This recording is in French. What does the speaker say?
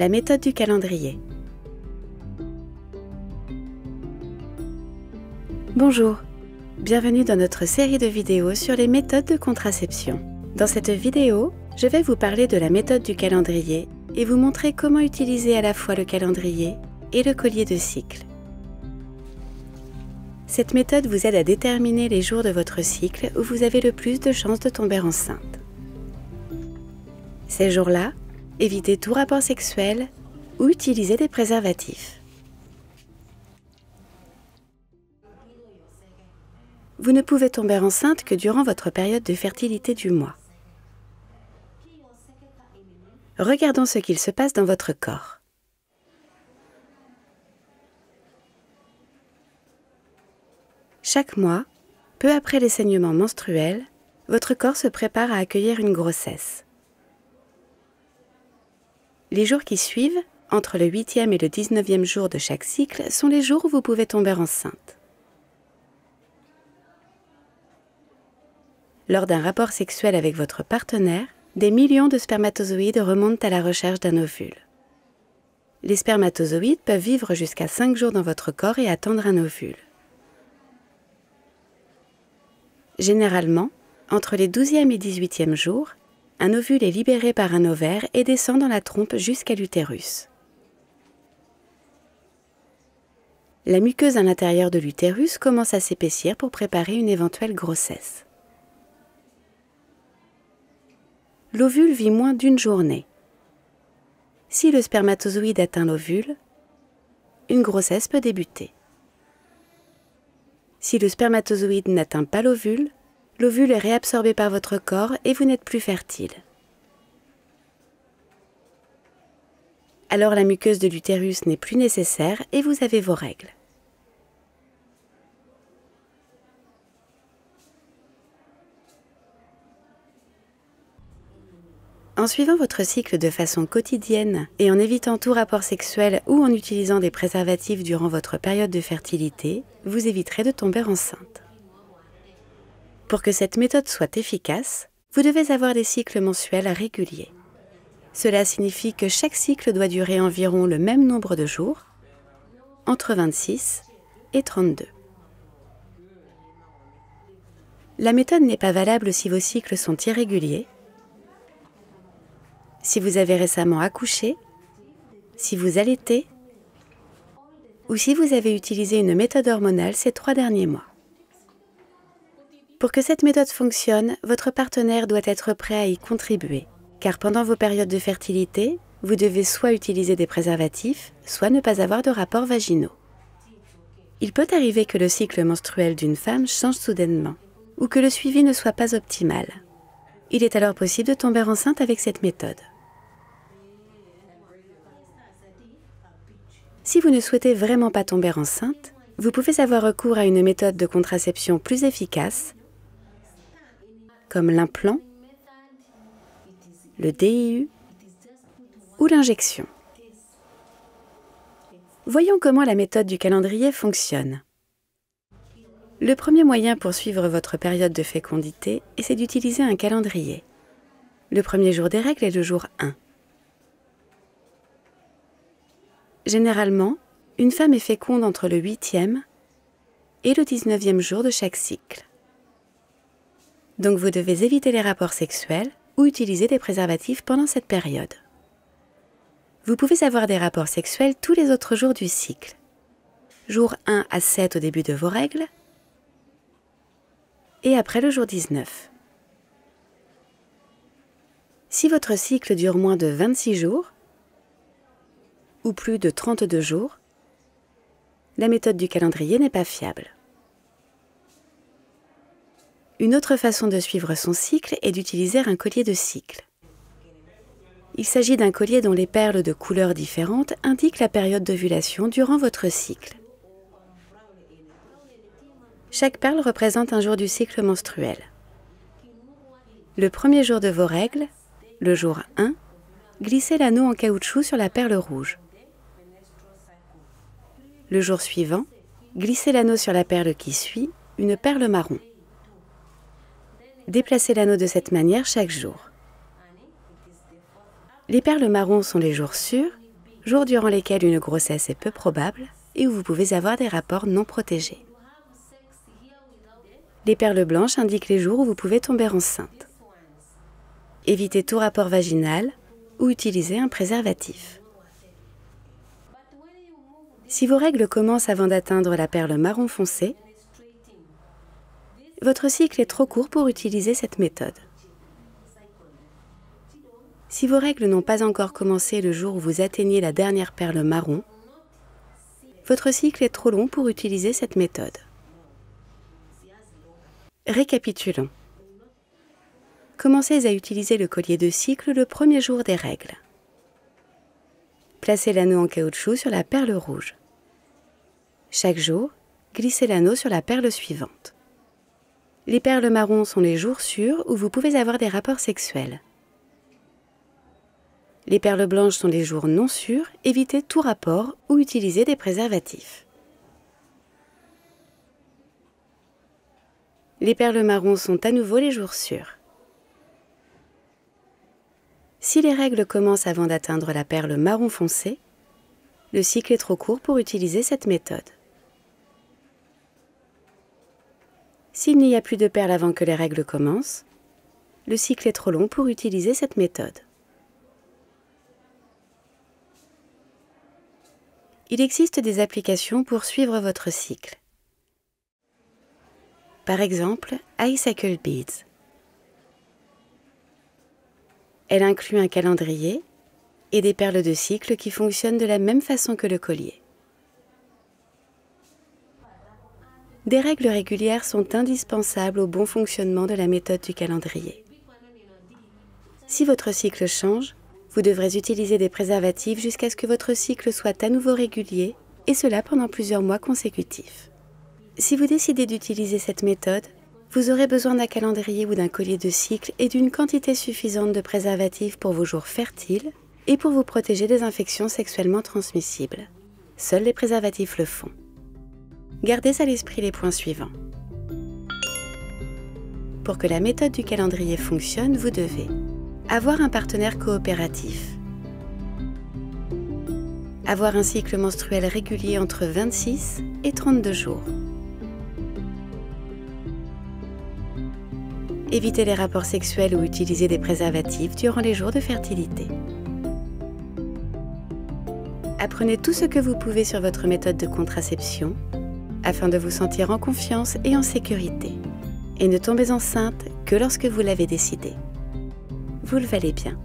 la méthode du calendrier. Bonjour, bienvenue dans notre série de vidéos sur les méthodes de contraception. Dans cette vidéo, je vais vous parler de la méthode du calendrier et vous montrer comment utiliser à la fois le calendrier et le collier de cycle. Cette méthode vous aide à déterminer les jours de votre cycle où vous avez le plus de chances de tomber enceinte. Ces jours-là, évitez tout rapport sexuel ou utilisez des préservatifs. Vous ne pouvez tomber enceinte que durant votre période de fertilité du mois. Regardons ce qu'il se passe dans votre corps. Chaque mois, peu après les saignements menstruels, votre corps se prépare à accueillir une grossesse. Les jours qui suivent, entre le 8e et le 19e jour de chaque cycle, sont les jours où vous pouvez tomber enceinte. Lors d'un rapport sexuel avec votre partenaire, des millions de spermatozoïdes remontent à la recherche d'un ovule. Les spermatozoïdes peuvent vivre jusqu'à 5 jours dans votre corps et attendre un ovule. Généralement, entre les 12e et 18e jours, un ovule est libéré par un ovaire et descend dans la trompe jusqu'à l'utérus. La muqueuse à l'intérieur de l'utérus commence à s'épaissir pour préparer une éventuelle grossesse. L'ovule vit moins d'une journée. Si le spermatozoïde atteint l'ovule, une grossesse peut débuter. Si le spermatozoïde n'atteint pas l'ovule, l'ovule est réabsorbé par votre corps et vous n'êtes plus fertile. Alors la muqueuse de l'utérus n'est plus nécessaire et vous avez vos règles. En suivant votre cycle de façon quotidienne et en évitant tout rapport sexuel ou en utilisant des préservatifs durant votre période de fertilité, vous éviterez de tomber enceinte. Pour que cette méthode soit efficace, vous devez avoir des cycles mensuels réguliers. Cela signifie que chaque cycle doit durer environ le même nombre de jours, entre 26 et 32. La méthode n'est pas valable si vos cycles sont irréguliers, si vous avez récemment accouché, si vous allaitez, ou si vous avez utilisé une méthode hormonale ces 3 derniers mois. Pour que cette méthode fonctionne, votre partenaire doit être prêt à y contribuer, car pendant vos périodes de fertilité, vous devez soit utiliser des préservatifs, soit ne pas avoir de rapports vaginaux. Il peut arriver que le cycle menstruel d'une femme change soudainement, ou que le suivi ne soit pas optimal. Il est alors possible de tomber enceinte avec cette méthode. Si vous ne souhaitez vraiment pas tomber enceinte, vous pouvez avoir recours à une méthode de contraception plus efficace, comme l'implant, le DIU ou l'injection. Voyons comment la méthode du calendrier fonctionne. Le premier moyen pour suivre votre période de fécondité, c'est d'utiliser un calendrier. Le premier jour des règles est le jour 1. Généralement, une femme est féconde entre le 8e et le 19e jour de chaque cycle. Donc vous devez éviter les rapports sexuels ou utiliser des préservatifs pendant cette période. Vous pouvez avoir des rapports sexuels tous les autres jours du cycle. Jour 1 à 7 au début de vos règles et après le jour 19. Si votre cycle dure moins de 26 jours ou plus de 32 jours, la méthode du calendrier n'est pas fiable. Une autre façon de suivre son cycle est d'utiliser un collier de cycle. Il s'agit d'un collier dont les perles de couleurs différentes indiquent la période d'ovulation durant votre cycle. Chaque perle représente un jour du cycle menstruel. Le premier jour de vos règles, le jour 1, glissez l'anneau en caoutchouc sur la perle rouge. Le jour suivant, glissez l'anneau sur la perle qui suit, une perle marron. Déplacez l'anneau de cette manière chaque jour. Les perles marrons sont les jours sûrs jours durant lesquels une grossesse est peu probable et où vous pouvez avoir des rapports non protégés. Les perles blanches indiquent les jours où vous pouvez tomber enceinte. Évitez tout rapport vaginal ou utilisez un préservatif. Si vos règles commencent avant d'atteindre la perle marron foncé, votre cycle est trop court pour utiliser cette méthode. Si vos règles n'ont pas encore commencé le jour où vous atteignez la dernière perle marron, votre cycle est trop long pour utiliser cette méthode. Récapitulons. Commencez à utiliser le collier de cycle le premier jour des règles. Placez l'anneau en caoutchouc sur la perle rouge. Chaque jour, glissez l'anneau sur la perle suivante. Les perles marrons sont les jours sûrs où vous pouvez avoir des rapports sexuels. Les perles blanches sont les jours non sûrs, évitez tout rapport ou utilisez des préservatifs. Les perles marrons sont à nouveau les jours sûrs. Si les règles commencent avant d'atteindre la perle marron foncé, le cycle est trop court pour utiliser cette méthode. S'il n'y a plus de perles avant que les règles commencent, le cycle est trop long pour utiliser cette méthode. Il existe des applications pour suivre votre cycle. Par exemple, iCycle Beads. Elle inclut un calendrier et des perles de cycle qui fonctionnent de la même façon que le collier. Des règles régulières sont indispensables au bon fonctionnement de la méthode du calendrier. Si votre cycle change, vous devrez utiliser des préservatifs jusqu'à ce que votre cycle soit à nouveau régulier, et cela pendant plusieurs mois consécutifs. Si vous décidez d'utiliser cette méthode, vous aurez besoin d'un calendrier ou d'un collier de cycle et d'une quantité suffisante de préservatifs pour vos jours fertiles et pour vous protéger des infections sexuellement transmissibles. Seuls les préservatifs le font. Gardez à l'esprit les points suivants. Pour que la méthode du calendrier fonctionne, vous devez avoir un partenaire coopératif, avoir un cycle menstruel régulier entre 26 et 32 jours, éviter les rapports sexuels ou utiliser des préservatifs durant les jours de fertilité. Apprenez tout ce que vous pouvez sur votre méthode de contraception afin de vous sentir en confiance et en sécurité. Et ne tombez enceinte que lorsque vous l'avez décidé. Vous le valez bien.